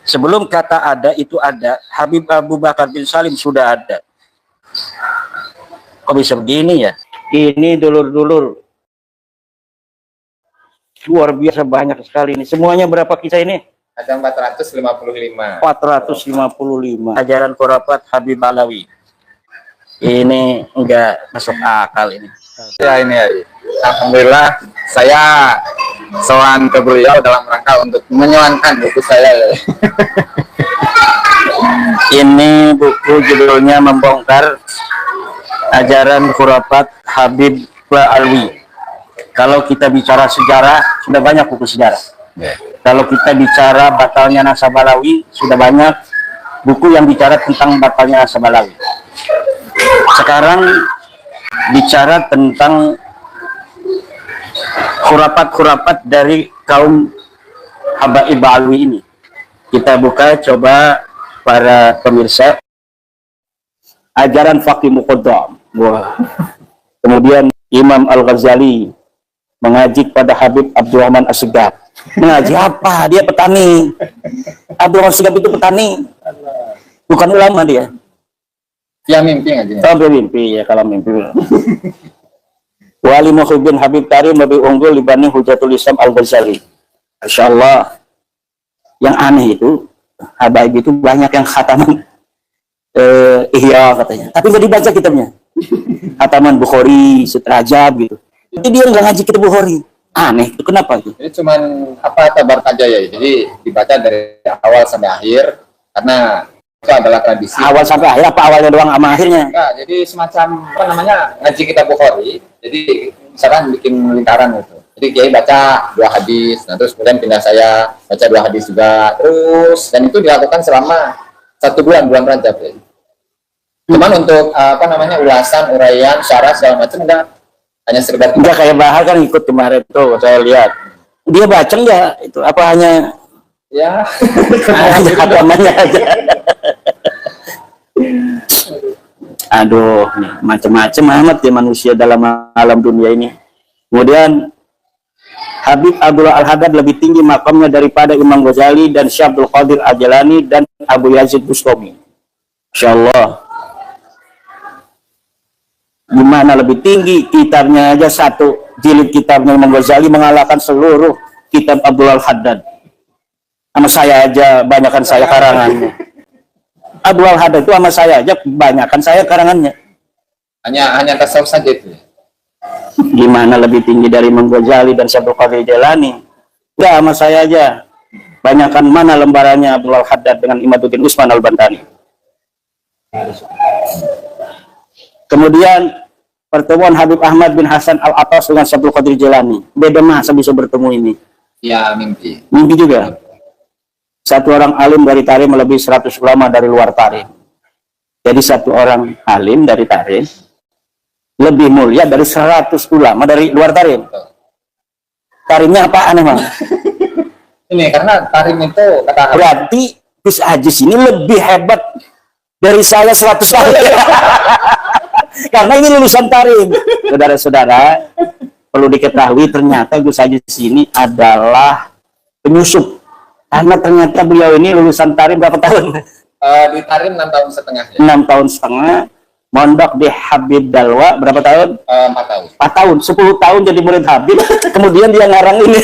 Sebelum kata ada itu ada, Habib Abu Bakar bin Salim sudah ada. Kok bisa begini ya? Ini dulur-dulur luar biasa banyak sekali ini. Semuanya berapa kisah ini? Ada 455. 455. Ajaran khurafat Habib Alawi. Ini enggak masuk akal ini. Ya ini ya. Alhamdulillah saya sowan ke beliau dalam rangka untuk menyoankan buku saya. Ini buku judulnya Membongkar Ajaran Khurafat Habib Alawi. Kalau kita bicara sejarah, sudah banyak buku sejarah. Kalau kita bicara batalnya nasab Alawi, sudah banyak buku yang bicara tentang batalnya nasab Alawi. Sekarang bicara tentang khurafat-khurafat dari kaum Habaib Alawi ini. Kita buka coba para pemirsa. Ajaran Faqih Muqaddam. Wah. Kemudian Imam Al-Ghazali mengaji pada Habib Abdurrahman As-Segaf. Mengaji apa? Dia petani. Abdurrahman As-Segaf itu petani. Bukan ulama dia. Ya mimpi ngajinya. Oh, mimpi ya kalau mimpi. Wali Muhyiddin Habib Karim lebih unggul dibanding Hujatul Islam Al-Ghazali. Masya Allah. Yang aneh itu, Habaib itu banyak yang khataman Ihya katanya. Tapi nggak dibaca kitabnya. Khataman Bukhari, Sutrajab gitu. Jadi dia nggak ngaji kitab Bukhari. Aneh, itu kenapa itu? Jadi cuman apa tabar aja ya. Jadi dibaca dari awal sampai akhir karena itu adalah tradisi. Awal sampai akhir apa awalnya doang sama akhirnya? Enggak, jadi semacam apa namanya ngaji kitab Bukhari. Jadi misalkan bikin lingkaran gitu. Jadi kiai baca 2 hadis, nah terus kemudian pindah saya baca 2 hadis juga, terus dan itu dilakukan selama 1 bulan Rajab. Ya. Cuman untuk apa namanya ulasan, uraian, syarah segala macam enggak, hanya sekedar enggak kayak Bahar kan ikut kemarin tuh saya lihat. Dia baca enggak itu apa hanya ya hanya khatamannya aja. Aduh, macam-macam amat ya manusia dalam alam dunia ini. Kemudian Habib Abdullah Al-Haddad lebih tinggi makamnya daripada Imam Ghazali dan Syekh Abdul Qadir Al-Jalani dan Abu Yazid Bustami. Insyaallah. Gimana lebih tinggi? Kitabnya aja 1 jilid kitabnya Imam Ghazali mengalahkan seluruh kitab Abdullah Al-Haddad. Sama saya aja banyakkan saya karangannya. Abdullah Al-Haddad itu sama saya aja banyakkan saya karangannya. Hanya tasawuf saja itu. Gimana lebih tinggi dari Imam Ghazali dan Syekh Abdul Qadir Jalani? Ya sama saya aja. Banyakkan mana lembarannya Abdullah Al-Haddad dengan Imaduddin Usman Al-Bantani. Kemudian pertemuan Habib Ahmad bin Hasan Al-Attas dengan Syekh Abdul Qadir Jalani. Beda masa bisa bertemu ini? Ya mimpi. Mimpi juga. Satu orang alim dari Tarim melebihi 100 ulama dari luar Tarim. Jadi satu orang alim dari Tarim lebih mulia dari 100 ulama dari luar Tarim. Tarimnya apaan emang? Ini karena Tarim itu kata berarti Gus Ajis ini lebih hebat dari saya 100 kali. Karena ini lulusan Tarim. Saudara-saudara, perlu diketahui ternyata Gus Ajis ini adalah penyusup. Karena ternyata beliau ini lulusan Tarim berapa tahun? Di Tarim 6 tahun setengah. Ya? 6 tahun setengah. Mondok di Habib Dalwa berapa tahun? 4 tahun. 4 tahun, 10 tahun jadi murid Habib. Kemudian dia ngarang ini.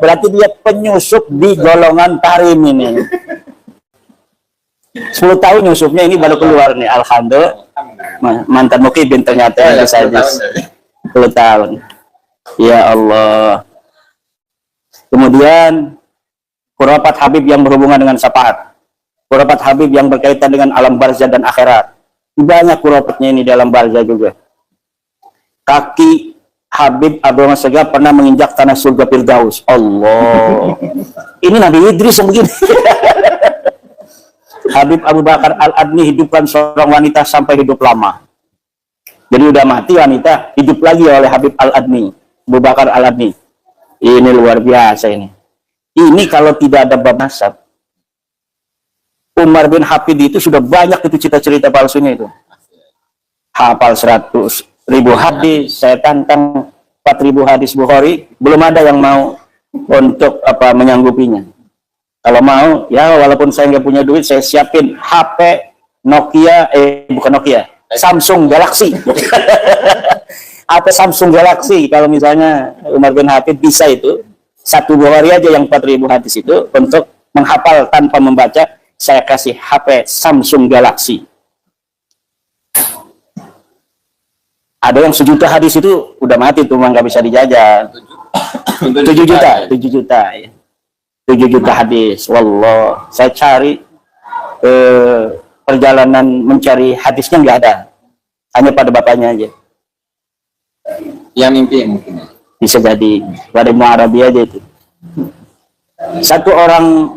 Berarti dia penyusup di golongan Tarim ini. 10 tahun nyusupnya ini baru keluar nih. Alhamdulillah. Mantan mukibin ternyata ya, 10 tahun. Ya Allah. Kemudian khurafat Habib yang berhubungan dengan syafaat. Khurafat Habib yang berkaitan dengan alam barzah dan akhirat. Banyak khurafatnya ini dalam barzah juga. Kaki Habib Abdurrahman As-Segaf pernah menginjak tanah surga Firdaus. Allah. Ini Nabi Idris yang begini. Habib Abu Bakar Al-Adni hidupkan seorang wanita sampai hidup lama. Jadi udah mati wanita, hidup lagi oleh Habib Al-Adni, Abu Bakar Al-Adni. Ini luar biasa ini. Ini kalau tidak ada bab nasab, Umar bin Hafid itu sudah banyak itu cerita palsunya itu. Hafal 100.000 hadis, saya tantang 4.000 hadis Bukhari, belum ada yang mau untuk apa menyanggupinya. Kalau mau, ya walaupun saya nggak punya duit, saya siapin HP Nokia, bukan Nokia, Samsung Galaxy. HP Samsung Galaxy, kalau misalnya Umar bin Hafid bisa itu, satu dua hari aja yang 4.000 hadis itu, untuk menghafal tanpa membaca, saya kasih HP Samsung Galaxy. Ada yang 1 juta hadis itu, udah mati tuh, nggak bisa dijajah. 7 juta, 7 juta ya. 7 juta hadis. Wallah, saya cari perjalanan mencari hadisnya nggak ada, hanya pada bapaknya aja. Yang mimpi mungkin. Bisa jadi pada Ibnu Arabi aja itu. Satu orang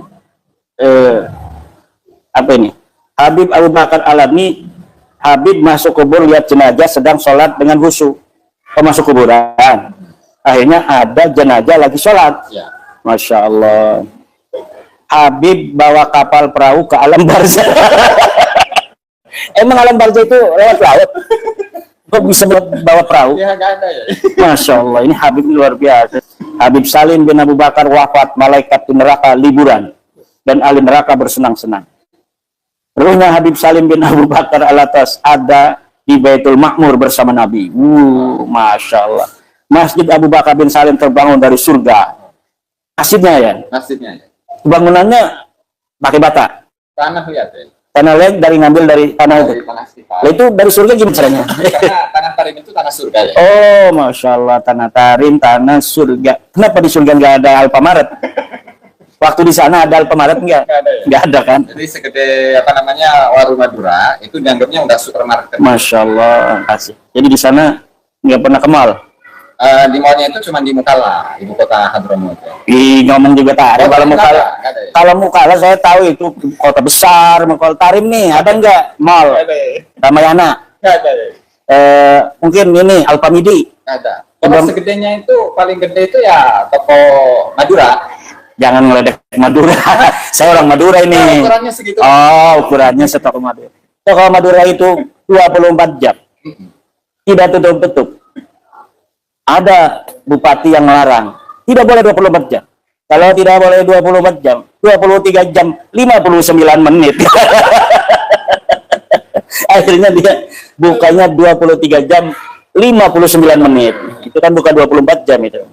apa ini? Habib Abu Bakar Alami, Habib masuk kubur lihat jenazah sedang sholat dengan khusyuk. Masuk kuburan. Akhirnya ada jenazah lagi sholat. Ya. Masya Allah. Habib bawa kapal perahu ke alam barzah. Emang alam barzah itu lewat laut? Kok bisa bawa perahu? Ya, nggak ada ya. Masya Allah, ini Habib luar biasa. Habib Salim bin Abu Bakar wafat, malaikat di neraka liburan dan ahli neraka bersenang-senang. Ruhnya Habib Salim bin Abu Bakar al-Atas ada di Baitul Makmur bersama Nabi. Masya Allah. Masjid Abu Bakar bin Salim terbangun dari surga. Nasibnya ya? Nasibnya ya. Bangunannya pakai bata. Tanah lihat ya. Tanah lain ngambil dari tanah itu. Dari tanah sekitar. Itu dari surga gimana caranya? Karena tanah tarim itu tanah surga ya. Oh, Masya Allah, tanah tarim, tanah surga. Kenapa di surga nggak ada Alfamaret? Waktu di sana ada Alfamaret nggak? Nggak ada ya. Nggak ada kan? Jadi segede apa namanya warung Madura itu dianggapnya udah supermarket. Masya Allah, kasih. Jadi di sana nggak pernah ke mall. Di mallnya itu cuma di Mukalla, ibu kota Hadramut. Ya. Ngomong juga tarim. Kalau Mukalla, nggak ada ya? kalau Mukalla saya tahu itu kota besar, Mukalla Tarim nih. Ada nggak mall? Nggak ada ya. Ramayana. Nggak ada ya. Mungkin ini Alfamidi. Nggak ada. Kalau segedenya itu paling gede itu ya toko Madura. Jangan ngeledek Madura. Saya orang Madura ini. Nah, ukurannya segitu. Oh, ukurannya setoko Madura. Toko Madura itu 24 jam. Tidak tutup-tutup. Ada bupati yang melarang. Tidak boleh 24 jam. Kalau tidak boleh 24 jam, 23 jam, 59 menit. Akhirnya dia bukanya 23 jam, 59 menit. Itu kan bukan 24 jam itu.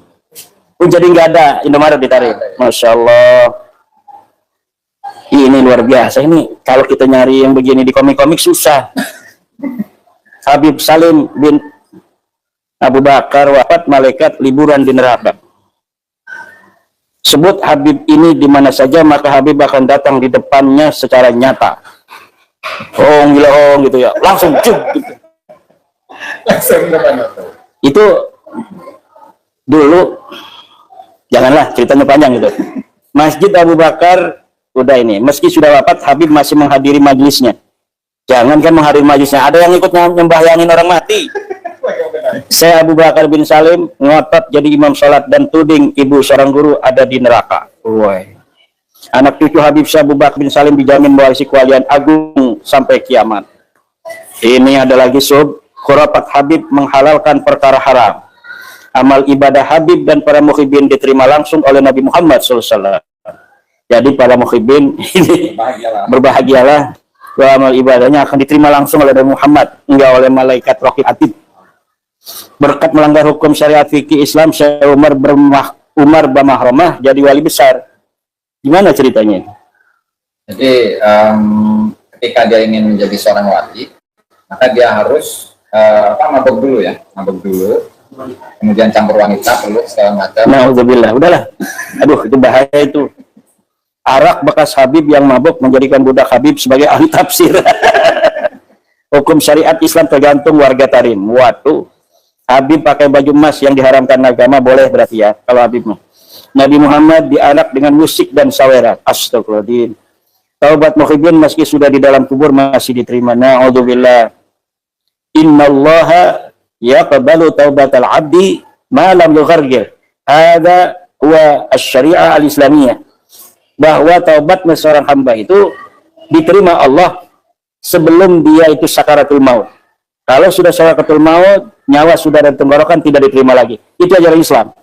Jadi nggak ada Indomaret ditarik. Masya Allah. Ini luar biasa. Ini kalau kita nyari yang begini di komik-komik susah. Habib Salim bin Abu Bakar wafat, malaikat liburan di neraka. Sebut Habib ini di mana saja, maka Habib akan datang di depannya secara nyata. Oh, gila, oh gitu ya. Langsung cuk gitu. Langsung depan. Itu dulu, janganlah ceritanya panjang gitu. Masjid Abu Bakar udah ini, meski sudah wafat, Habib masih menghadiri majelisnya. Jangan kan menghadiri majelisnya, ada yang ikut nyembahyangin orang mati. Saya Abu Bakar bin Salim ngotot jadi imam sholat dan tuding ibu seorang guru ada di neraka. Woy. Anak cucu Habib Syekh Abu Bakar bin Salim dijamin mewarisi kewalian agung sampai kiamat. Ini ada lagi khurafat Habib menghalalkan perkara haram. Amal ibadah Habib dan para muhibin diterima langsung oleh Nabi Muhammad SAW. Jadi para muhibin ini berbahagialah, bahwa amal ibadahnya akan diterima langsung oleh Nabi Muhammad, enggak oleh malaikat Raqib Atid. Berkat melanggar hukum syariat fikih Islam, Syekh Umar Bamahramah jadi wali besar. Gimana ceritanya? Jadi ketika dia ingin menjadi seorang wali, maka dia harus mabok dulu ya, mabok dulu. Kemudian campur wanita, peluk segala macam. Na'udzubillah, udahlah. Aduh, itu bahaya itu. Arak bekas Habib yang mabuk menjadikan budak Habib sebagai ahli tafsir. Hukum syariat Islam tergantung warga Tarim. Waduh. Habib pakai baju emas yang diharamkan agama boleh berarti ya, kalau Habib mah. Nabi Muhammad diarak dengan musik dan saweran. Astagfirullahaladzim. Taubat muhibin meski sudah di dalam kubur masih diterima. Na'udzubillah. Innallaha yaqbalu taubatal abdi ma lam yughargir. Hadza huwa asy-syari'ah al-islamiyah. Bahwa taubat seorang hamba itu diterima Allah sebelum dia itu sakaratul maut. Kalau sudah sakaratul maut, nyawa sudah ada tenggorokan, tidak diterima lagi. Itu ajaran Islam.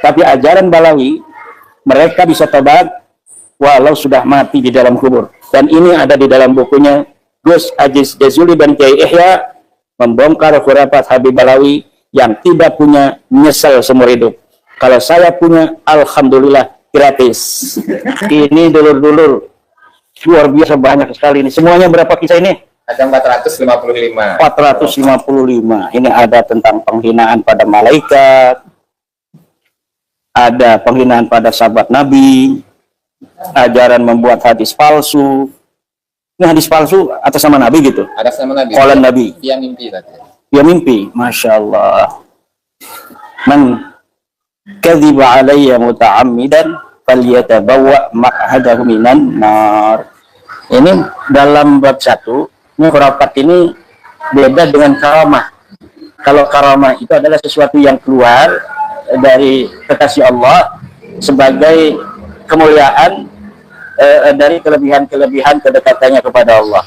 Tapi ajaran Balawi, mereka bisa tobat walau sudah mati di dalam kubur. Dan ini ada di dalam bukunya Gus Aziz Jazuli dan Kiai Ihya, membongkar khurafat Habib Alawi. Yang tidak punya menyesal seumur hidup. Kalau saya punya, alhamdulillah gratis. Ini dulur-dulur luar biasa banyak sekali ini. Semuanya berapa kisah ini? Ada 455. 455. Ini ada tentang penghinaan pada malaikat, ada penghinaan pada sahabat Nabi, ajaran membuat hadis palsu. Ini hadis palsu atas nama Nabi gitu. Atas nama Nabi. Qalan Nabi. Yang mimpi tadi. Dia mimpi, masya Allah. Man kadhiba alayya muta'ammidan falyatabawwa maq'adahu minan nar. Ini dalam bab 1. Ini khurafat ini beda dengan karamah. Kalau karamah itu adalah sesuatu yang keluar dari kekasih Allah sebagai kemuliaan dari kelebihan-kelebihan kedekatannya kepada Allah.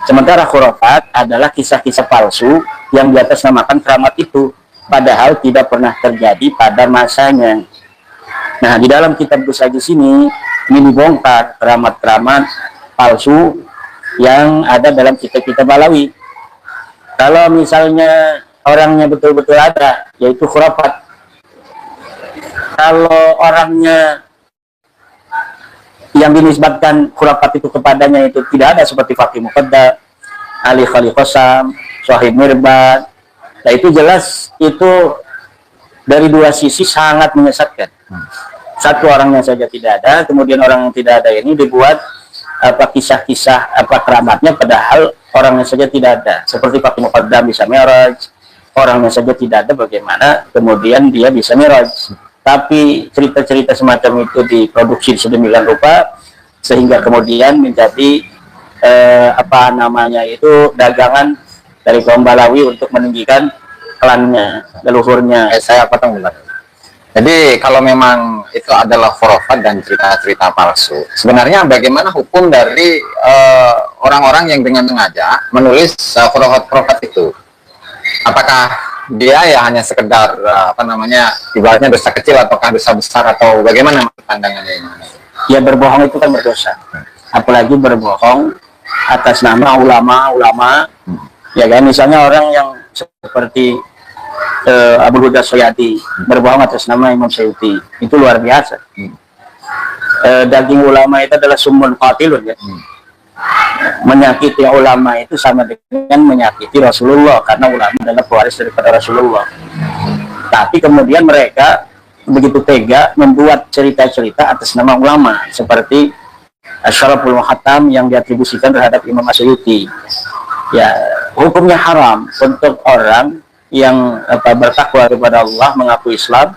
Sementara khurafat adalah kisah-kisah palsu yang di atas namakan keramat itu, padahal tidak pernah terjadi pada masanya. Nah, di dalam kitab Gus Aziz ini dibongkar keramat-keramat palsu yang ada dalam kitab-kitab Alawi. Kalau misalnya orangnya betul-betul ada, yaitu khurafat. Kalau orangnya yang dinisbatkan khurafat itu kepadanya itu tidak ada, seperti Fakih Muqaddam, Ali Khalil Qasam, Sohib Mirbad. Nah, itu jelas itu dari dua sisi sangat menyesatkan. Satu, orangnya saja tidak ada, kemudian orang yang tidak ada ini dibuat kisah-kisah keramatnya, padahal orangnya saja tidak ada. Seperti Fakih Muqaddam bisa Mi'raj, orangnya saja tidak ada, bagaimana kemudian dia bisa Mi'raj. Tapi cerita-cerita semacam itu diproduksi sedemikian rupa sehingga kemudian menjadi dagangan dari kaum Balawi untuk meninggikan klannya, leluhurnya. Saya potong dulu. Jadi kalau memang itu adalah khurafat dan cerita-cerita palsu, sebenarnya bagaimana hukum dari orang-orang yang dengan sengaja menulis khurafat itu? Apakah dia ya hanya sekedar ibaratnya dosa kecil ataukah dosa besar, atau bagaimana pandangannya ini? Ya, berbohong itu kan berdosa, apalagi berbohong atas nama ulama-ulama. Ya kan, misalnya orang yang seperti Abu Huda Soyati berbohong atas nama Imam Syuuti, itu luar biasa. Daging ulama itu adalah sumun qatilun, ya. Menyakiti ulama itu sama dengan menyakiti Rasulullah, karena ulama adalah pewaris daripada Rasulullah. Tapi kemudian mereka begitu tega membuat cerita-cerita atas nama ulama, seperti Asyraful Muhattam yang diatribusikan terhadap Imam Asy'ari. Ya, hukumnya haram untuk orang yang bertakwa kepada Allah, mengaku Islam,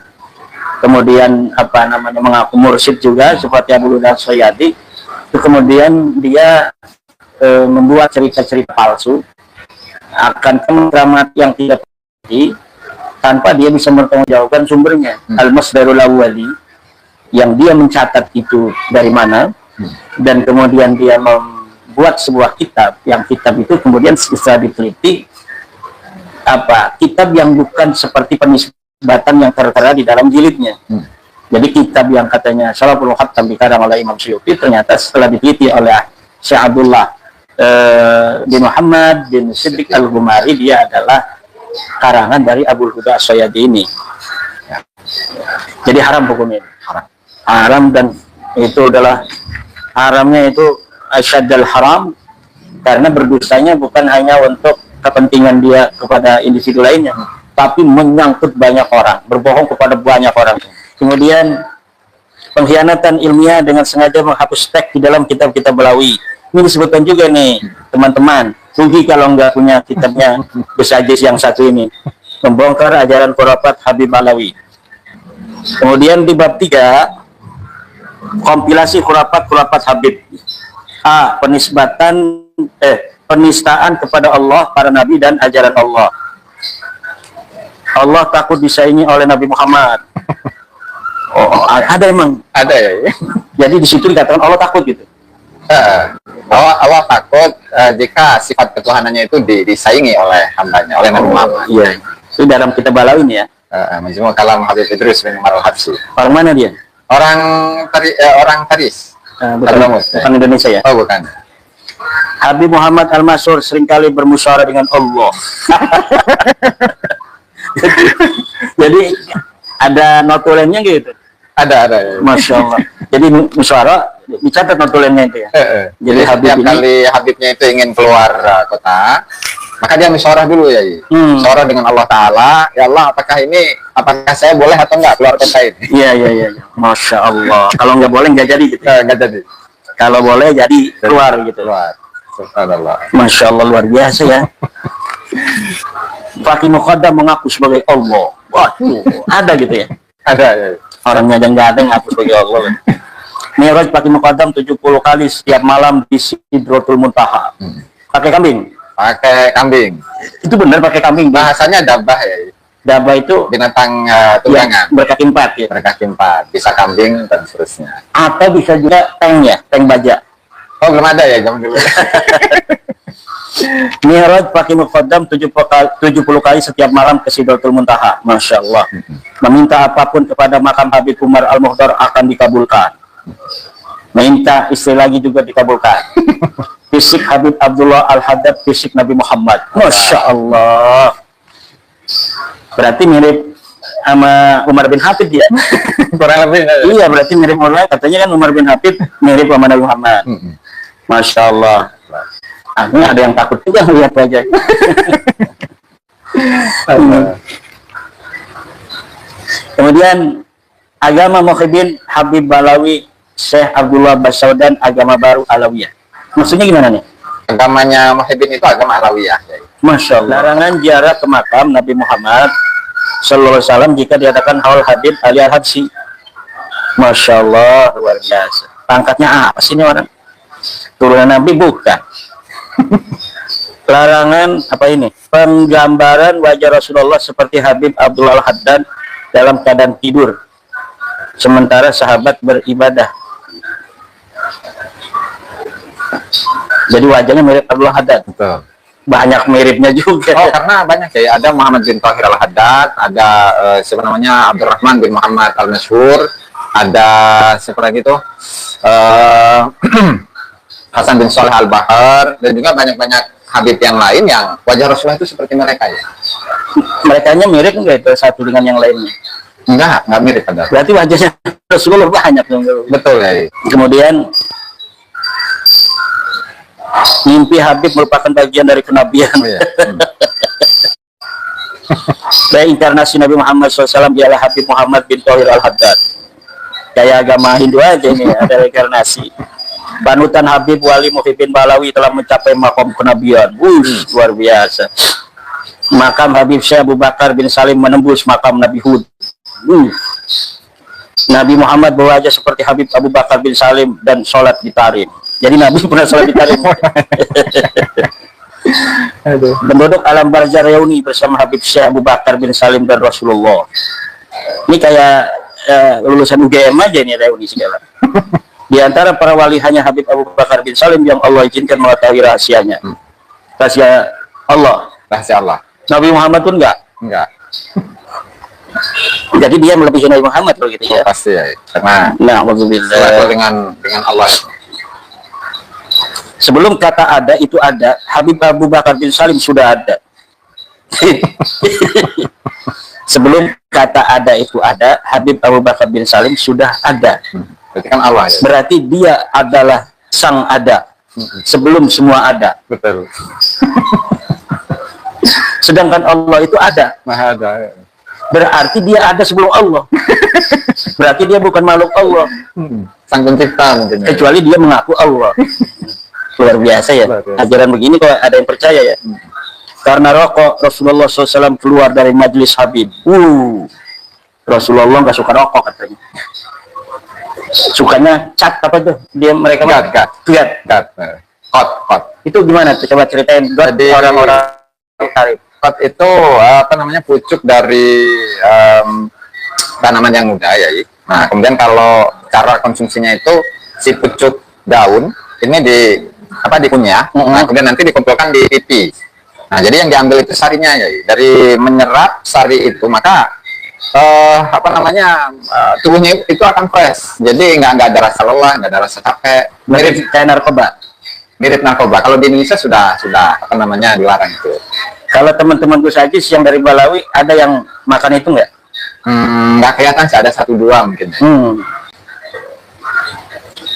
kemudian mengaku mursyid juga seperti Abu Huda Soyati, kemudian dia membuat cerita-cerita palsu akan keramat yang tidak pasti, tanpa dia bisa mempertanggungjawabkan sumbernya. Al-Masdarul Awwali, yang dia mencatat itu dari mana, dan kemudian dia membuat sebuah kitab, yang kitab itu kemudian setelah diteliti, kitab yang bukan seperti penisbatan yang tertera di dalam jilidnya. Jadi kitab yang katanya Salaful Muhattam dikarang oleh Imam Syuuti, ternyata setelah diteliti oleh Syekh Abdullah bin Muhammad bin Siddiq Al-Ghumari, dia adalah karangan dari Abu Huda Soyati ini. Ya. Jadi haram hukumnya. Haram, dan itu adalah haramnya itu asyaddal haram, karena berdosanya bukan hanya untuk kepentingan dia kepada individu lainnya, tapi menyangkut banyak orang, berbohong kepada banyak orang. Kemudian pengkhianatan ilmiah dengan sengaja menghapus teks di dalam kitab-kitab Balawi. Ini disebutkan juga nih, teman-teman. Rugi kalau nggak punya kitabnya Gus Aziz yang satu ini, membongkar ajaran khurafat Habib Alawi. Kemudian di bab 3, kompilasi khurafat Habib. A. Penistaan kepada Allah, para nabi, dan ajaran Allah. Allah takut disaingi oleh Nabi Muhammad. Ada emang? Ada ya. Jadi di situ dikatakan Allah takut gitu. Allah takut jika sifat ketuhanannya itu disaingi oleh hambanya, oleh Nabi Muhammad. Iya. Itu dalam kitab Balawi ini ya. Majmu' Kalam Habib Idris bin Umar Al-Habsyi. Orang mana dia? Orang Taris. Hadramaut. bukan Indonesia ya. Oh, bukan. Habib Muhammad Al-Masyhur seringkali bermusyawarah dengan Allah. Jadi ada notulennya gitu. Ada. Masya Allah. Jadi musyawarah dicatat notulennya itu ya. Jadi setiap kali Habibnya itu ingin keluar kota, maka dia musyawarah dulu ya. Musyawarah dengan Allah Ta'ala. Ya Allah, apakah saya boleh atau enggak keluar kota ini? Iya. Masya Allah. Kalau nggak boleh nggak jadi gitu. Nggak jadi. Kalau boleh jadi keluar gitu. Keluar. Subhanallah. Masya Allah, luar biasa ya. Fakih Muqaddam mengaku sebagai Allah. Waduh, ada gitu ya. Ada ya. Orangnya aja nggak ada ngaku sebagai Allah. Mi'raj Fakih Muqaddam 70 kali setiap malam di Sidratul Muntaha. Pakai kambing. Pakai kambing. Itu benar pakai kambing. Bahasanya dabah ya. Dabah itu Binatang tunggangan. berkaki 4 ya. Berkaki 4. Bisa kambing dan seterusnya. Atau bisa juga tank ya, tank baja. Oh, belum ada ya zaman dulu. Mi'raj Fakih Muqaddam 70 kali setiap malam ke Sidratul Muntaha. Masya Allah. Meminta apapun kepada makam Habib Umar Al-Mukhtar akan dikabulkan. Minta istri lagi juga dikabulkan. Fisik Habib Abdullah Al-Haddad, fisik Nabi Muhammad. Masya Allah. Berarti mirip sama Umar bin Habib ya. Kurang lebih. Iya, berarti mirip Umar. Katanya kan Umar bin Habib mirip sama Nabi Muhammad. Masya Allah. Akhirnya ada yang takut juga melihat wajah. Kemudian agama Muhyiddin Habib Balawi Syekh Abdullah Basaudan agama baru Alawiyah. Maksudnya gimana nih? Agamanya Muhyiddin itu agama Alawiyah. Masya Allah. Larangan ziarah ke makam Nabi Muhammad Sallallahu Alaihi Wasallam jika diadakan haul Habib Ali Al-Habsyi. Masya Allah, luar biasa. Pangkatnya apa sih ini orang? Turunan Nabi bukan. Larangan apa ini? Penggambaran wajah Rasulullah seperti Habib Abdullah Al-Haddad dalam keadaan tidur sementara sahabat beribadah. Jadi wajahnya mirip Abdullah Haddad. Betul. Banyak miripnya juga. Oh, karena banyak ya. Ada Muhammad bin Thahir Al-Haddad, ada siapa namanya Abdurrahman bin Muhammad Al-Masyhur, ada siapa lagi tuh? Hasan bin Shalih Al-Bahar, dan juga banyak-banyak Habib yang lain yang wajah Rasulullah itu seperti mereka ya. Merekanya mirip nggak itu satu dengan yang lainnya? Enggak mirip ada. Berarti wajahnya Rasulullah banyak dong. Betul ya. Kemudian mimpi Habib merupakan bagian dari kenabian. Oh, iya. Reinkarnasi Nabi Muhammad SAW ialah Habib Muhammad bin Thahir Al-Haddad. Kayak agama Hindu aja ini ada reinkarnasi. Panutan Habib Wali Muhyiddin Balawi telah mencapai makom kenabian. Luar biasa. Makam Habib Syekh Abu Bakar bin Salim menembus makam Nabi Hud. Nabi Muhammad berwajah seperti Habib Abu Bakar bin Salim dan sholat di Tarim. Jadi Nabi pernah sholat di Tarim. Penduduk alam barzah reuni bersama Habib Syekh Abu Bakar bin Salim dan Rasulullah. Ini kayak lulusan UGM aja nih reuni segala. Di antara para wali hanya Habib Abu Bakar bin Salim yang Allah izinkan mengetahui rahasianya. Rahasia Allah. Rahasia Allah. Nabi Muhammad pun enggak. Jadi dia melebihi Nabi Muhammad kalau gitu ya. Pasti ya. Karena na'udzubillah dengan Allah. Sebelum kata ada itu ada, Habib Abu Bakar bin Salim sudah ada. Sebelum kata ada itu ada, Habib Abu Bakar bin Salim sudah ada. Berarti kan Allah ya. Berarti dia adalah sang ada. Sebelum semua ada. Betul. Sedangkan Allah itu ada. Maha ada. Berarti dia ada sebelum Allah. Berarti dia bukan makhluk Allah. Sang pencipta mungkin. Kecuali dia mengaku Allah. Luar biasa ya. Ajaran begini kok ada yang percaya ya. Karena rokok Rasulullah SAW keluar dari majelis Habib. Rasulullah nggak suka rokok katanya. Sukanya cat apa tuh? Dia mereka gat. Kot. Itu gimana tuh? Coba ceritain. Jadi orang-orang kot itu apa namanya pucuk dari tanaman yang muda ya. Nah kemudian kalau cara konsumsinya itu si pucuk daun ini dikunyah. Nah kemudian nanti dikumpulkan di pipi. Nah jadi yang diambil itu sarinya ya. Dari menyerap sari itu maka apa namanya, tubuhnya itu akan fresh, jadi nggak ada rasa lelah, nggak ada rasa capek, Mirip kayak narkoba. mirip narkoba. Kalau di Indonesia sudah apa namanya, dilarang itu. Kalau teman-temanku saja yang dari Balawi ada yang makan itu nggak? Nggak kelihatan sih, ada 1-2 mungkin.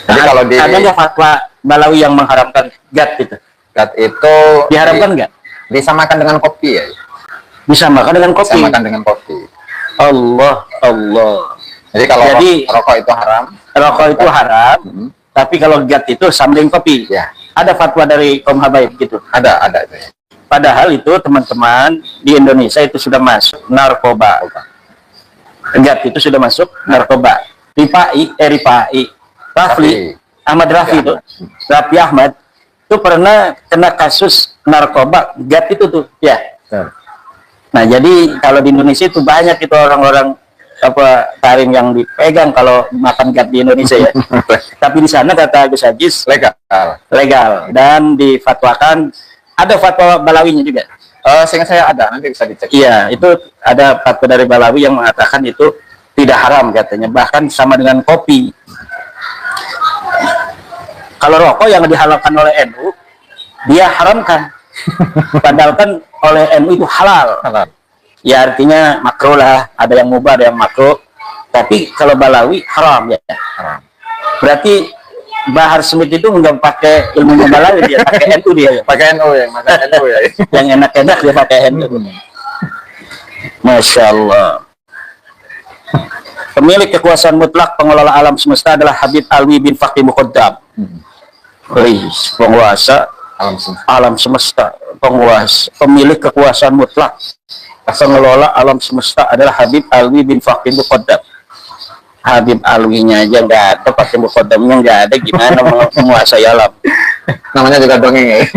Jadi kalau di ada nggak fatwa Balawi yang mengharamkan gat itu? gat itu Diharamkan nggak? disamakan dengan kopi ya. Bisa makan dengan kopi. Disamakan dengan kopi. Allah, Allah. Jadi kalau Jadi- rokok itu haram, Rokok itu haram, tapi kalau gat itu sama dengan kopi. ya Ada fatwa dari kaum habaib gitu. ada itu. Ya. Padahal itu teman-teman di Indonesia itu sudah masuk narkoba. Gat itu sudah masuk narkoba. Rifai, Rafli, Ahmad Rafi itu, Raffi Ahmad itu pernah kena kasus narkoba gat itu tuh, ya. Nah, jadi kalau di Indonesia itu banyak itu orang-orang apa tarim yang dipegang kalau makan gat di Indonesia ya. Tapi di sana kata Gus Ajis legal dan difatwakan, ada fatwa Balawinya juga. Seingat saya ada, nanti bisa dicek. Iya, itu ada fatwa dari Balawi yang mengatakan itu tidak haram katanya, bahkan sama dengan kopi. Kalau rokok yang dihalalkan oleh NU, dia haramkan. Padahal kan oleh NU itu halal. Ya artinya makruh lah, ada yang mubah, ada yang makruh. Tapi kalau Balawi haram ya. Haram. Berarti Bahar Smith itu nggak pakai ilmu Balawi, dia pakai NU dia. Pakai NU ya, pakai NU ya. Yang enak-enak dia pakai NU. Masya Allah. Pemilik kekuasaan mutlak pengelola alam semesta adalah Habib Alwi bin Fakih Muqaddam. Penguasa alam semesta, penguasa, pemilik kekuasaan mutlak, pengelola alam semesta adalah Habib Alwi bin Fakih Muqaddam. Habib Alwinya aja nggak ada, Fakih Muqaddamnya nggak ada, gimana menguasai alam? Namanya juga dongeng ya.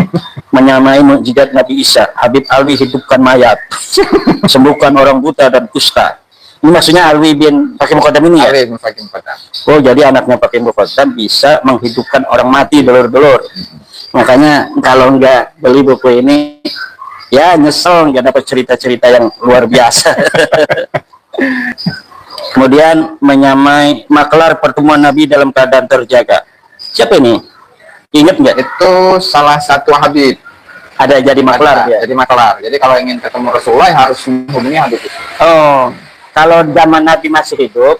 Menyamai mukjizat Nabi Isa. Habib Alwi hidupkan mayat, sembuhkan orang buta dan kusta. Ini maksudnya Alwi bin Fakih Muqaddam ini ya? Alwi bin Fakih Muqaddam. Oh, jadi anaknya Fakih Muqaddam bisa menghidupkan orang mati dulur-dulur. Makanya kalau nggak beli buku ini, ya nyesel nggak dapat cerita-cerita yang luar biasa. Kemudian menyamai maklar pertemuan Nabi dalam keadaan terjaga. Siapa ini? Ingat nggak? Itu salah satu Habib. Ada jadi maklar ya? Jadi maklar. Jadi kalau ingin ketemu Rasulullah harus menghubungi Habib. Oh, kalau zaman Nabi masih hidup,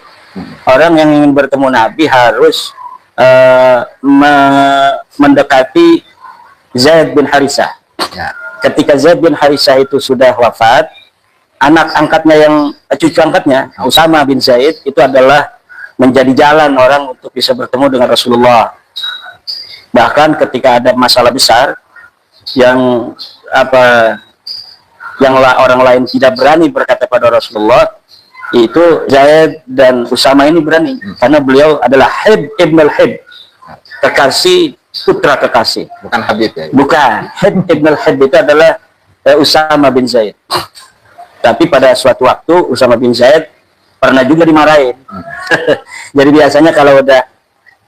orang yang ingin bertemu Nabi harus mendekati Zaid bin Harisah. Ya. Ketika Zaid bin Harisah itu sudah wafat, anak angkatnya cucu angkatnya, Usama bin Zaid, itu adalah menjadi jalan orang untuk bisa bertemu dengan Rasulullah. Bahkan ketika ada masalah besar yang orang lain tidak berani berkata pada Rasulullah, itu Zaid dan Usama ini berani karena beliau adalah Hib ibn al-Hib, kekasih, putra kekasih. Bukan Habib ya. Bukan, Hib ibn al-Hib itu adalah Usama bin Zaid. Tapi pada suatu waktu Usama bin Zaid pernah juga dimarahin. Jadi biasanya kalau udah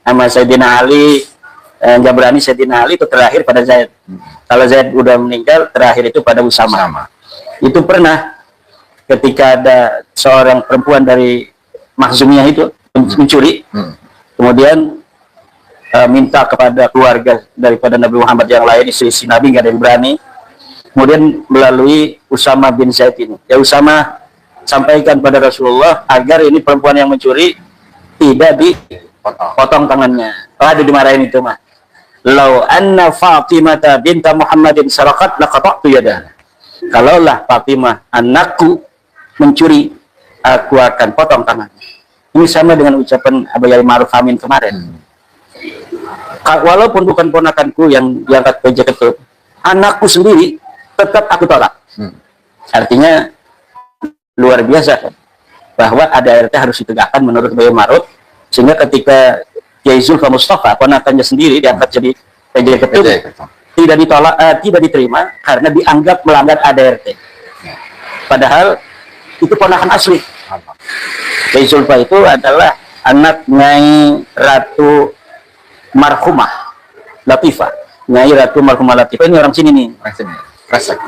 sama Sayyidina Ali nggak berani, Sayyidina Ali itu terakhir pada Zaid. Kalau Zaid udah meninggal, terakhir itu pada Usama. Itu pernah ketika ada seorang perempuan dari Makhzumiyah itu mencuri, kemudian minta kepada keluarga daripada Nabi Muhammad yang lain, istri Nabi nggak ada yang berani, kemudian melalui Usama bin Zaid ini, ya Usama sampaikan pada Rasulullah agar ini perempuan yang mencuri tidak dipotong tangannya. Ada dimarahin itu mah. Lau anna Fatimah binta Muhammadin sarakat laqata'tu yadaha. Kalaulah Fatimah anakku mencuri, aku akan potong tangannya. Ini sama dengan ucapan Abu Yai Ma'ruf Amin kemarin. Walaupun bukan ponakanku yang diangkat PJ Ketut, anakku sendiri tetap aku tolak. Artinya luar biasa kan? Bahwa ADART harus ditegakkan menurut Abu Yai Ma'ruf, sehingga ketika Kiai Zulfa Mustafa, ponakannya sendiri diangkat jadi PJ Ketut, tidak ditolak, tidak diterima karena dianggap melanggar ADART. Padahal itu ponakan asli. Kiai Zulfa itu adalah anak Nyai Ratu Marhumah Latifah. Nyai Ratu Marhumah Latifah ini orang sini nih.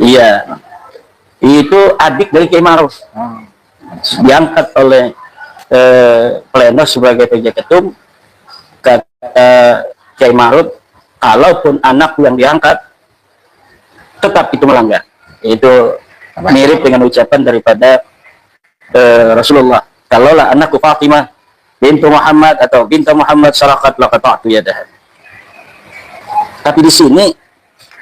Iya. Itu adik dari Kiai Ma'ruf. diangkat oleh pleno sebagai PJ Ketum. Kata Kiai Ma'ruf, kalaupun anak yang diangkat tetap itu melanggar. Itu mirip dengan ucapan daripada Rasulullah, kalaulah anakku Fatimah bintu Muhammad atau bintu Muhammad sarakat laqata'tu yadaha. Tapi di sini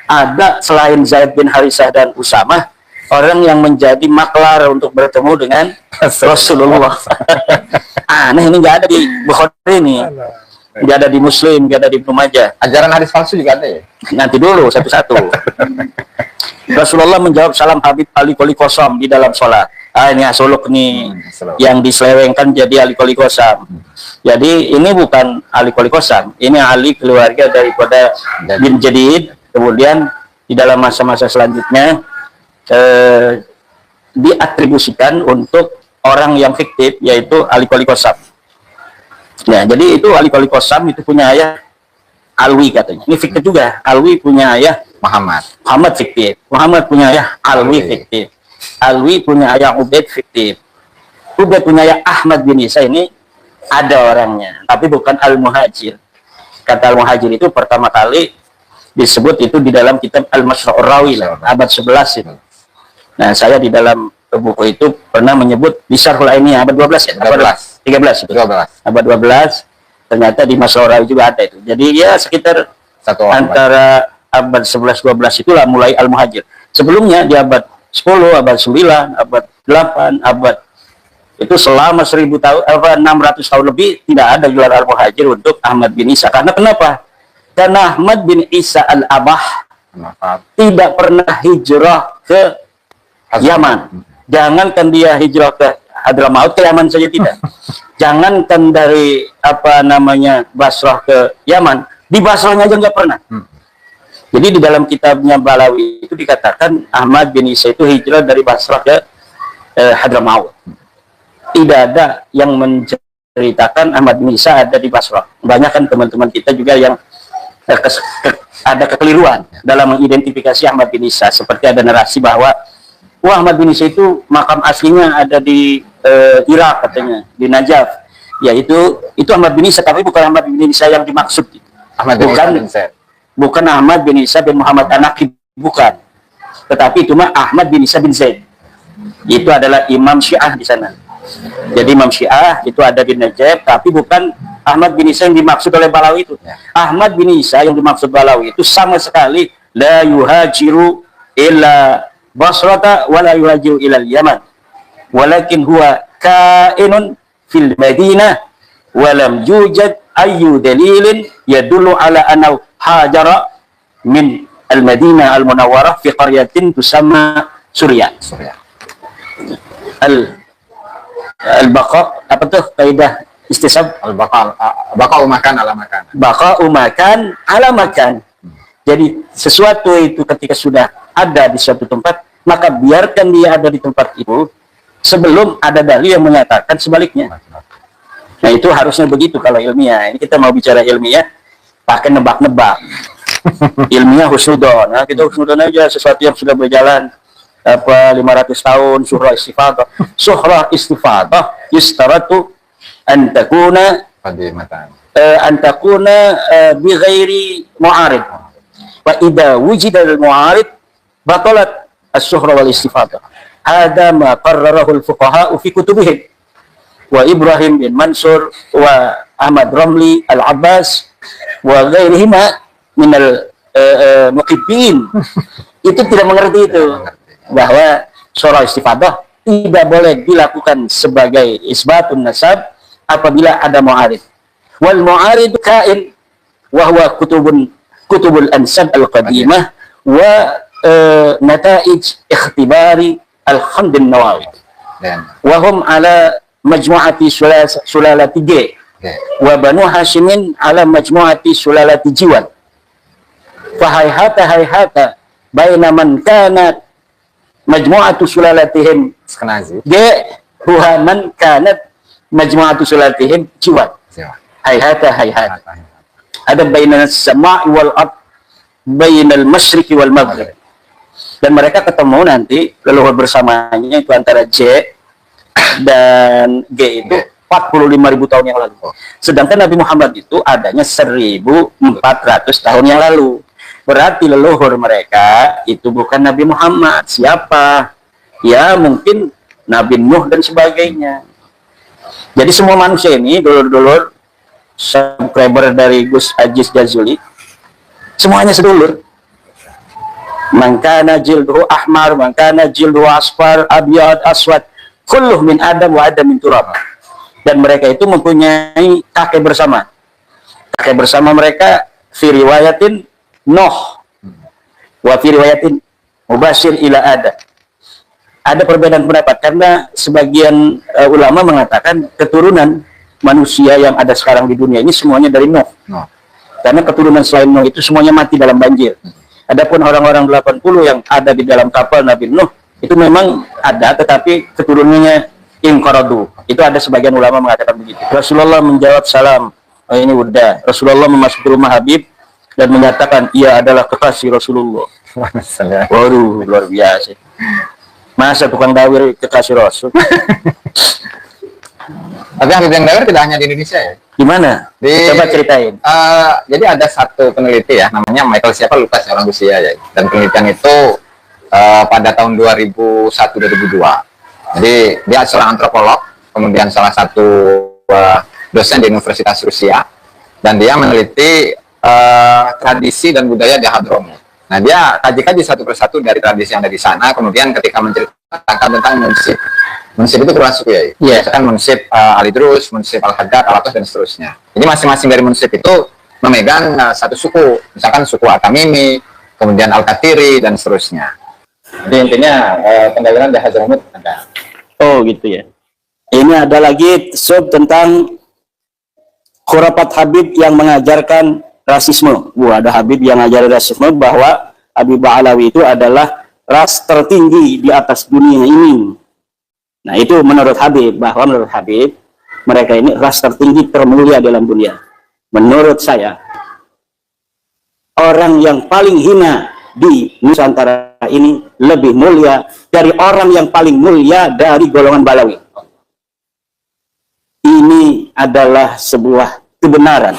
ada selain Zaid bin Harisah dan Usamah orang yang menjadi maklar untuk bertemu dengan Rasulullah. Aneh, ini nggak ada di Bukhari ini, nggak ada di Muslim, nggak ada di Ibnu Majah. Ajaran hadis palsu juga ada ya? Nanti dulu satu-satu. Rasulullah menjawab salam Habib Ali Koli Kosam di dalam sholat. Ini asoluk nih yang diselewengkan jadi Ali Koli Kosam. Jadi ini bukan Ali Koli Kosam, ini Ali keluarga daripada bin Jadid. Kemudian di dalam masa-masa selanjutnya diatribusikan untuk orang yang fiktif, yaitu Ali Koli Kosam. Nah, jadi itu Ali Koli Kosam itu punya ayah Alwi katanya. Ini fiktif juga. Alwi punya ayah Muhammad fiktif. Muhammad punya ayah Alwi fiktif. Alwi punya ayah Ubaid fiktif. Ubaid punya ayah Ahmad bin Isa, ini ada orangnya, tapi bukan Al-Muhajir. Kata Al-Muhajir itu pertama kali disebut itu di dalam kitab Al-Mashra'ur Rawi lah, abad 11 itu. Nah, saya di dalam buku itu pernah menyebut di Syarhul Ainiyah abad 12 ya? 13 itu. Abad 12. Ternyata di Mashra'ur Rawi juga ada itu. Jadi ya sekitar antara abad 11-12 itulah mulai Al-Muhajir. Sebelumnya di abad 10, abad 9, abad 8, abad itu selama 1000 tahun, 600 tahun lebih tidak ada gelar Al-Muhajir untuk Ahmad bin Isa. Karena kenapa? Karena Ahmad bin Isa Al-Abah tidak pernah hijrah ke Yaman. Jangankan dia hijrah ke Hadramaut, ke Yaman saja tidak. Jangankan dari Basrah ke Yaman, di Basrahnya aja nggak pernah. Jadi di dalam kitabnya Balawi itu dikatakan Ahmad bin Isa itu hijrah dari Basrah ke Hadramaut. Tidak ada yang menceritakan Ahmad bin Isa ada di Basrah. Banyak kan teman-teman kita juga yang ada kekeliruan dalam mengidentifikasi Ahmad bin Isa. Seperti ada narasi bahwa Ahmad bin Isa itu makam aslinya ada di Irak katanya, di Najaf. Ya itu Ahmad bin Isa, tapi bukan Ahmad bin Isa yang dimaksud. Bukan Ahmad bin Isa bin Muhammad An-Naqib, bukan. Tetapi itu mah Ahmad bin Isa bin Zaid. Itu adalah Imam Syiah di sana. Jadi Imam Syiah itu ada di Najaf, tapi bukan Ahmad bin Isa yang dimaksud oleh Balawi itu. Ahmad bin Isa yang dimaksud Balawi itu sama sekali la yuhajiru illa Basrata wa la yuhajiru ila Yaman. Walakin huwa kainun fil Madinah wa lam yujad ayyu dalilin yadullu ala annahu hajara min al-Madinah al-Munawwarah fi qaryatin tusamma Surya. Al-baqa, apa tuh kaidah istisab? Baqa'u makan ala makan. Jadi sesuatu itu ketika sudah ada di suatu tempat, maka biarkan dia ada di tempat itu sebelum ada dalil yang menyatakan sebaliknya. Nah, itu harusnya begitu kalau ilmiah. Ini kita mau bicara ilmiah pakai nebak-nebak. Ilmiah husnudon. Nah, kita husnudon aja sesuatu yang sudah berjalan 500 tahun. Surah istifadah yustaratu an takuna bi ghairi mu'arid. Wa idza wujida al-mu'arid batalat as-suhra wal istifadah. Hada ma qarrarahu al-fuqaha fi kutubihim. Wa Ibrahim bin Mansur wa Ahmad Ramli Al-Abbas wa ghairihima min al-muqibbin itu tidak mengerti itu, bahwa surah istifadah tidak boleh dilakukan sebagai isbatun nasab apabila ada mu'arid. Wal mu'arid kain wa huwa kutubul ansab al-qadimah wa nataij ikhtibari al-Khamdin Nawawi wa hum ala majmu'ati sulalati G wa Banu Hashimin ala majmu'ati sulalati Jiwan fahayhata baina man kanat majmu'atu sulalatihim G huwa man kanat majmu'atu sulalatihim Jiwan. Hayhata ada baina as-sama'i wal ard, baina al-masyriqi wal maghrib. Dan mereka ketemu nanti leluhur bersamanya itu antara J dan G itu 45.000 tahun yang lalu. Sedangkan Nabi Muhammad itu adanya 1.400 tahun yang lalu. Berarti leluhur mereka itu bukan Nabi Muhammad. Siapa? Ya mungkin Nabi Nuh dan sebagainya. Jadi semua manusia ini, dulur-dulur, subscriber dari Gus Aziz Jazuli, semuanya sedulur. Mangkana jilduhu ahmar, mangkana jilduhu asfar, abiyad, aswad, kulluh min Adam wa Adam min turab. Dan mereka itu mempunyai kakek bersama. Kakek bersama mereka fi riwayatin Nuh wa fi riwayatin Mubashir ila Adam. Ada perbedaan pendapat karena sebagian ulama mengatakan keturunan manusia yang ada sekarang di dunia ini semuanya dari Nuh. Karena keturunan selain Nuh itu semuanya mati dalam banjir. Adapun orang-orang 80 yang ada di dalam kapal Nabi Nuh itu memang ada, tetapi keturunannya inqaradu. Itu ada sebagian ulama mengatakan begitu. Rasulullah menjawab salam. Oh, ini udah. Rasulullah memasuki rumah Habib dan menyatakan ia adalah kekasih Rasulullah. Waduh, luar biasa. Masa tukang dawir kekasih Rasul? Tapi Habib yang dawir tidak hanya di Indonesia ya? Gimana? Coba ceritain. Jadi ada satu peneliti ya, namanya Michael siapa lupa, orang Rusia ya. Dan penelitian itu pada tahun 2001-2002. Jadi dia seorang antropolog, kemudian salah satu dosen di Universitas Rusia, dan dia meneliti tradisi dan budaya di Hadramut. Nah, dia kaji-kaji satu persatu dari tradisi yang ada di sana, kemudian ketika menceritakan tentang munsib. Munsib itu termasuk ya, misalkan munsib Al-Idrus, munsib Al-Haddad, Al-Atas, dan seterusnya. Jadi masing-masing dari munsib itu memegang satu suku, misalkan suku Al-Tamimi, kemudian Al-Katiri, dan seterusnya. Jadi intinya penggawean di Hadramut ada. Oh gitu ya. Ini ada lagi sub tentang khurafat Habib yang mengajarkan rasisme. Ada Habib yang mengajarkan rasisme bahwa Habib Ba'alawi itu adalah ras tertinggi di atas dunia ini. Nah itu menurut Habib, bahwa menurut Habib mereka ini ras tertinggi termulia dalam dunia. Menurut saya orang yang paling hina di Nusantara ini lebih mulia dari orang yang paling mulia dari golongan Balawi. Ini adalah sebuah kebenaran.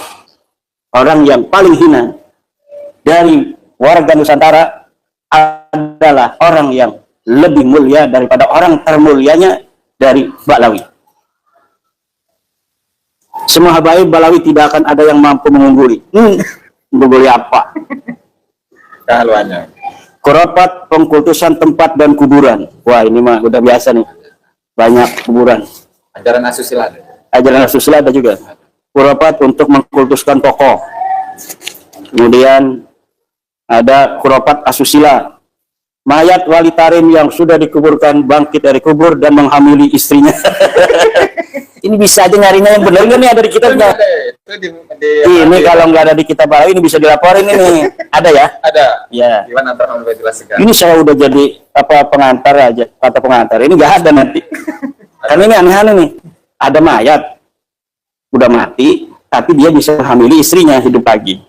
Orang yang paling hina dari warga Nusantara adalah orang yang lebih mulia daripada orang termulianya dari Balawi. Semua habaib Balawi tidak akan ada yang mampu mengungguli. Mengungguli apa? Kehaluannya. Khurafat pengkultusan tempat dan kuburan. Wah ini mah udah biasa nih. Banyak kuburan. Ajaran asusila. Ajaran asusila ada juga. Khurafat untuk mengkultuskan tokoh. Kemudian ada khurafat asusila. Mayat wali tarim yang sudah dikuburkan bangkit dari kubur dan menghamili istrinya. Ini bisa aja nyarinya yang benar nggak nih, ada di kitab nggak? Ini kalau nggak ada di kitab Balawi ini bisa dilaporin ini. Ada ya? Ada. Ya. Gimana ntar mau jelaskan? Ini saya udah jadi pengantar aja, kata pengantar. Ini nggak ada nanti. Karena ini aneh-aneh nih. Ada mayat udah mati, tapi dia bisa menghamili istrinya hidup lagi.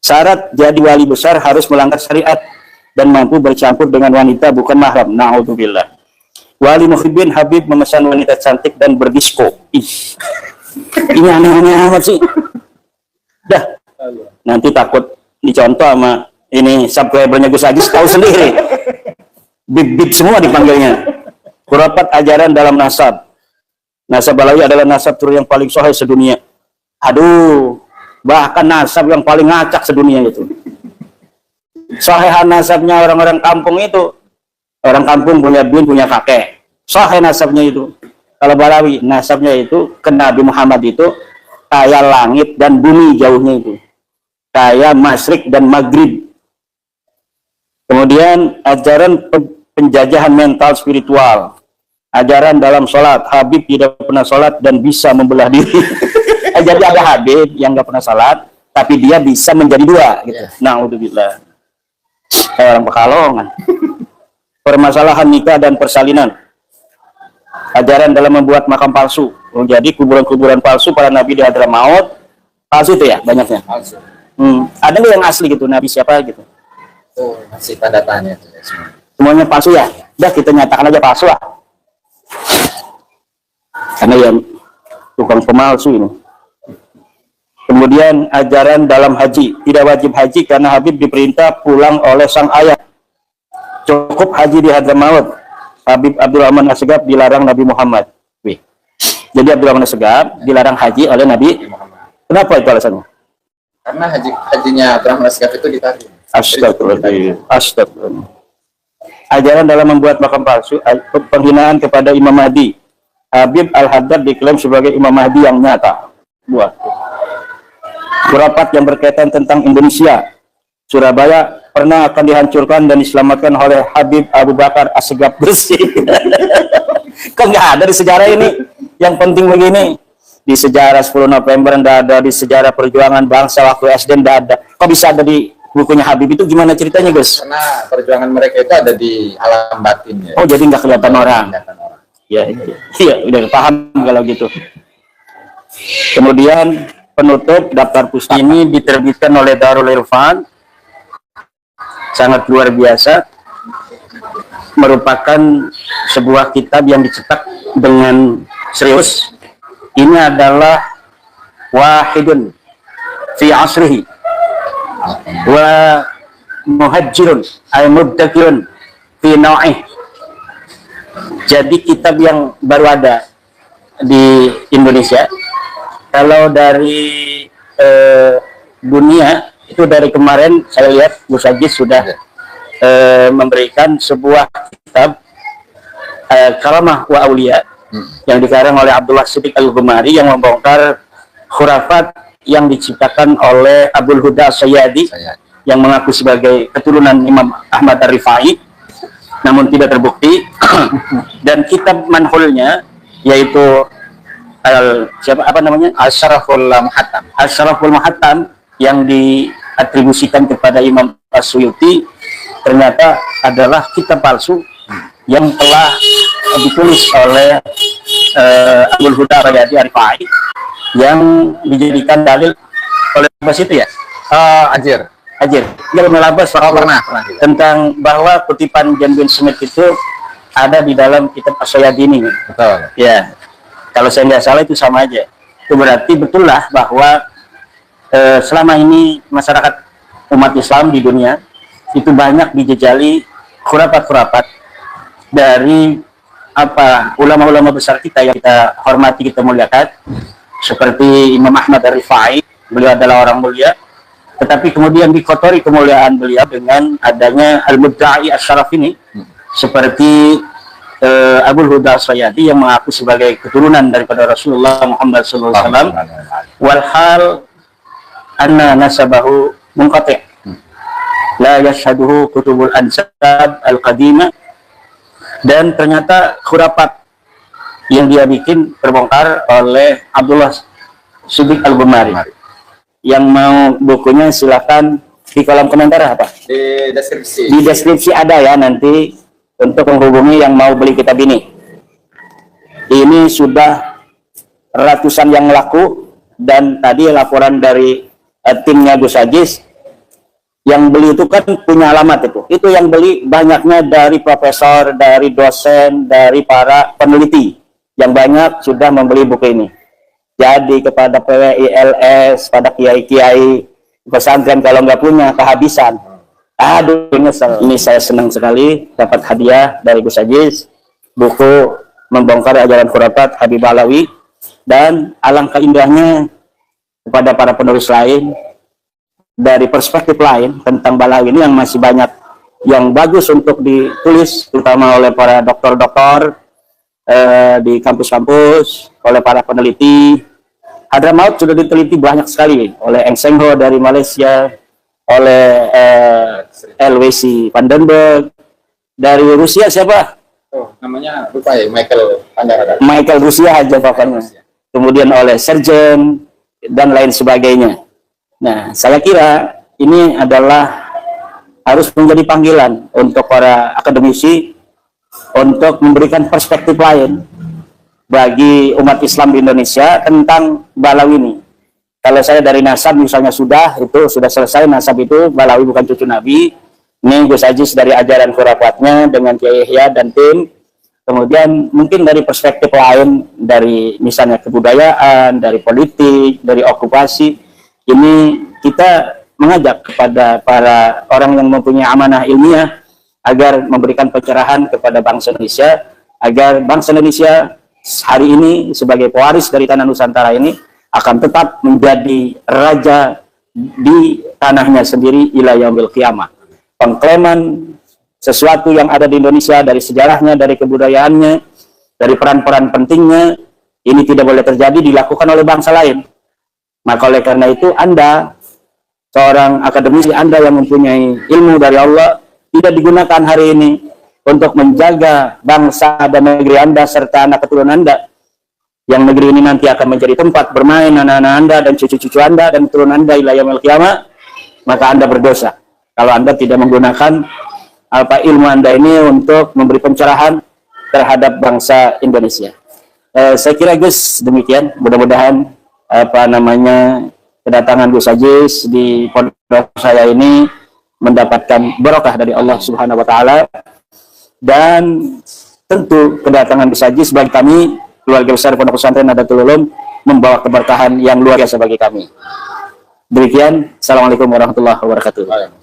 Syarat jadi wali besar harus melanggar syariat dan mampu bercampur dengan wanita bukan mahram. Na'udzubillah. Wali Muhyiddin Habib memesan wanita cantik dan berdisko. Ih, ini aneh-aneh amat sih. Dah, nanti takut dicontoh sama ini subscribernya Gus Aziz, tahu sendiri. Bib-bib semua dipanggilnya. Khurafat ajaran dalam nasab. Nasab Balawi adalah nasab turun yang paling sahih sedunia. Aduh, bahkan nasab yang paling ngacak sedunia itu. Sahihan nasabnya orang-orang kampung itu. Orang kampung punya bin, punya kakek. Sahih nasabnya itu. Kalau Balawi, nasabnya itu ke Nabi Muhammad itu kayak langit dan bumi jauhnya itu. Kayak masyrik dan maghrib. Kemudian ajaran penjajahan mental spiritual. Ajaran dalam sholat. Habib tidak pernah sholat dan bisa membelah diri. Jadi ada Habib yang nggak pernah sholat, tapi dia bisa menjadi dua. Gitu. Na'udzubillah. Kayak orang Pekalongan. Permasalahan nikah dan persalinan. Ajaran dalam membuat makam palsu. Jadi kuburan-kuburan palsu para nabi di Hadramaut palsu itu ya banyaknya. Palsu. Ada nggak yang asli gitu, nabi siapa gitu? Oh, masih tanda tanya itu ya semua. Semuanya palsu ya. Udah kita nyatakan aja palsu lah. karena yang tukang pemalsu ini. Kemudian ajaran dalam haji, tidak wajib haji karena Habib diperintah pulang oleh sang ayah. Cukup haji di Hadramaut. Habib Abdurrahman Assegaf dilarang Nabi Muhammad. Wih. Jadi Abdurrahman Assegaf dilarang haji oleh Nabi Muhammad. Kenapa itu alasannya? Karena hajinya Abdurrahman Assegaf itu ditarik. Astagfirullahaladzim. Astagfirullah. Ajaran dalam membuat makam palsu, penghinaan kepada Imam Mahdi. Habib Al-Haddad diklaim sebagai Imam Mahdi yang nyata. Buat. Khurafat yang berkaitan tentang Indonesia. Surabaya pernah akan dihancurkan dan diselamatkan oleh Habib Abu Bakar Assegaf bersih. Kok nggak ada di sejarah ini? Yang penting begini. Di sejarah 10 November nggak ada, di sejarah perjuangan bangsa waktu SD nggak ada. Kok bisa ada di bukunya Habib itu? Gimana ceritanya, guys? Karena perjuangan mereka itu ada di alam batin ya. Oh, jadi nggak kelihatan orang. Kelihatan orang. Iya, udah paham kalau gitu. Kemudian penutup daftar pustaka ini diterbitkan oleh Darul Irfan, sangat luar biasa, merupakan sebuah kitab yang dicetak dengan serius. Ini adalah wahidun fi asrihi wa muhajirun ay mubtakirun fi naw'ih. Jadi kitab yang baru ada di Indonesia. Kalau dari dunia itu dari kemarin saya lihat Gus Aziz sudah memberikan sebuah kitab Karamah wa Aulia yang dikarang oleh Abdullah Siddiq Al-Ghumari yang membongkar khurafat yang diciptakan oleh Abdul Huda Sayyadi yang mengaku sebagai keturunan Imam Ahmad Ar-Rifai namun tidak terbukti. Dan kitab manhulnya yaitu Al-Syaraful Muhattam yang diatribusikan kepada Imam As-Suyuti ternyata adalah kitab palsu yang telah ditulis oleh Abdul Huda Sayyadi Ar-Rifai yang dijadikan dalil oleh Abbas itu ya? Ajir. Dia melabas pernah tentang bahwa kutipan John bin Smith itu ada di dalam kitab As-Sayyadi ini. Betul. Ya. Kalau saya nggak salah itu sama aja. Itu berarti betul lah bahwa selama ini masyarakat umat Islam di dunia itu banyak dijejali khurafat-khurafat dari ulama-ulama besar kita yang kita hormati, kita muliakan, seperti Imam Ahmad Ar-Rifai. Beliau adalah orang mulia, tetapi kemudian dikotori kemuliaan beliau dengan adanya Al-Mudda'i Asy-Syaraf ini, seperti Abdul Huda Sayyadi yang mengaku sebagai keturunan daripada Rasulullah Muhammad SAW, walhal anna nasabahu munqati' la yashhaduhu kutubul ansab al-qadimah. Dan ternyata khurafat yang dia bikin terbongkar oleh Abdullah Siddiq Al-Ghumari. Yang mau bukunya silakan di kolom komentar apa? Di deskripsi. Di deskripsi ada ya nanti untuk menghubungi yang mau beli kitab ini. Ini sudah ratusan yang laku dan tadi laporan dari timnya Gus Aziz yang beli itu kan punya alamat itu. Itu yang beli banyaknya dari profesor, dari dosen, dari para peneliti yang banyak sudah membeli buku ini. Jadi kepada PWILS, pada kiai-kiai pesantren kalau nggak punya kehabisan. Aduh, nyesel. Ini saya senang sekali dapat hadiah dari Gus Aziz, buku membongkar ajaran khurafat Habib Alawi, dan alangkah indahnya kepada para penulis lain dari perspektif lain tentang Balawi ini yang masih banyak yang bagus untuk ditulis, terutama oleh para doktor-doktor di kampus-kampus, oleh para peneliti. Hadramaut sudah diteliti banyak sekali oleh Eng Seng Ho dari Malaysia, oleh LWC Vandenberg. Dari Rusia siapa? Oh, namanya lupa ya, Michael Rusia aja pokoknya. Kemudian oleh Sergen dan lain sebagainya. Nah, saya kira ini adalah harus menjadi panggilan untuk para akademisi untuk memberikan perspektif lain bagi umat Islam di Indonesia tentang Balawi ini. Kalau saya dari nasab misalnya sudah selesai nasab itu, Balawi bukan cucu Nabi. Ini Gus Aziz dari ajaran khurafatnya dengan Kiai Yahya dan tim kemudian mungkin dari perspektif lain, dari misalnya kebudayaan, dari politik, dari okupasi, ini kita mengajak kepada para orang yang mempunyai amanah ilmiah agar memberikan pencerahan kepada bangsa Indonesia, agar bangsa Indonesia hari ini sebagai pewaris dari tanah Nusantara ini akan tetap menjadi raja di tanahnya sendiri ila yaumil qiyamah. Pengklaiman sesuatu yang ada di Indonesia, dari sejarahnya, dari kebudayaannya, dari peran-peran pentingnya, ini tidak boleh terjadi dilakukan oleh bangsa lain. Maka oleh karena itu Anda, seorang akademisi, Anda yang mempunyai ilmu dari Allah, tidak digunakan hari ini untuk menjaga bangsa dan negeri Anda serta anak keturunan Anda, yang negeri ini nanti akan menjadi tempat bermain anak-anak Anda dan cucu-cucu Anda dan keturunan Anda ila yaumil qiyamah, maka Anda berdosa kalau Anda tidak menggunakan ilmu Anda ini untuk memberi pencerahan terhadap bangsa Indonesia. Saya kira Gus demikian. Mudah-mudahan kedatangan Gus Ajis di pondok saya ini mendapatkan berkah dari Allah Subhanahu wa taala, dan tentu kedatangan Gus Ajis bagi kami keluarga besar Pondok Pesantren Nahdlatul Ulum membawa keberkahan yang luar biasa bagi kami. Demikian, Assalamualaikum warahmatullahi wabarakatuh.